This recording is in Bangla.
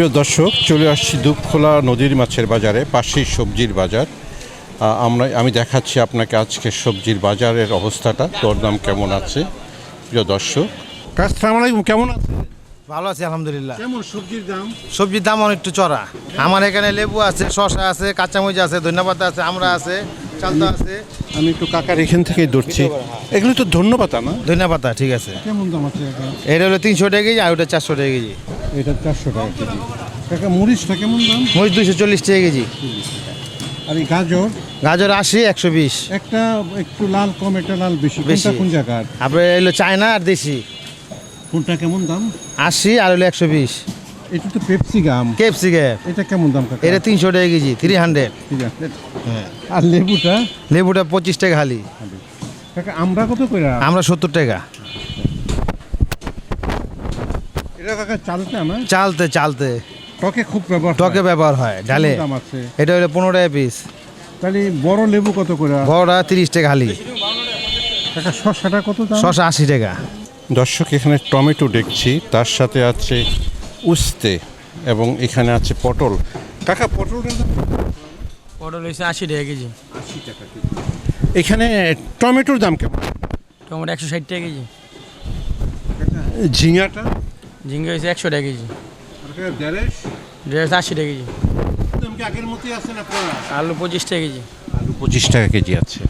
প্রিয় দর্শক, চলে আসছি দুপখোলা নদীর মাছের বাজারে, পাশেই সবজির বাজার। আমি দেখাচ্ছি আপনাকে আজকে সবজির বাজারের অবস্থাটা, দরদাম কেমন আছে। প্রিয় দর্শক, আসসালামু আলাইকুম, কেমন আছে? ভালো আছি আলহামদুলিল্লাহ। কেমন সবজির দাম? সবজির দাম অনেকটু চড়া। আমার এখানে লেবু আছে, শসা আছে, কাঁচামরিচ আছে, ধন্যপাতা আছে, আমরা আছে, চালতা আছে। আমি একটু কাকার এখান থেকেই ধরছি। এগুলো তো ধন্যবাদ না? ধন্যপাতা ঠিক আছে। কেমন দাম আছে? এটা হলো 300 টাকা কেজি, আর ওটা 400 টাকা কেজি। এটা 400 টাকা কেজি। কাকা, মরিচটা কেমন দাম? মরিচ 240 টাকা কেজি। আর এই গাজর? গাজর 80, 120। একটা একটু লাল কম, একটা লাল বেশি। বেশি। কোনটা কোন জায়গার? আপনার এলো চায়না আর দেশি। কোনটা কেমন দাম? 80 আর হলো 120। এটা তো পেপসিকাম। ক্যাপসিকাম এটা কেমন দাম কাকা? এটা 300 টাকা কেজি, 300। ঠিক আছে। আর লেবুটা? লেবুটা 25 টাকা খালি। কাকা, আমরা কত করে? আমরা 70 টাকা। এটা কাকা চালটা না? চালতে চালতে টকে খুব ব্যবহার হয়। টকে ব্যবহার হয় ডালে। দাম আছে। এটা হলো 15 টাকা পিস। তাহলে বড় লেবু কত করে? বড়টা 30 টাকা খালি। কাকা, শসাটা কত দাম? শসা 80 টাকা। দর্শক, এখানে টমেটো দেখছি, তার সাথে আছে উস্তে এবং এখানে আছে পটল। কাকা, পটলটা দাম? পটল হয়েছে 80 টাকা কেজি। 80 টাকা কেজি। এখানে টমেটোর দাম কেমন? টমেটো 160 টাকা কেজি। ঝিঙাটা? ঝিঙ্গা হয়েছে 100 টাকা কেজি। আর কাকা, ঢেঁড়স? ঢেঁড়স 80 টাকা কেজি। দাম কি আগের মতোই আছে না? আলু 25 টাকা কেজি। আলু 25 টাকা কেজি আছে।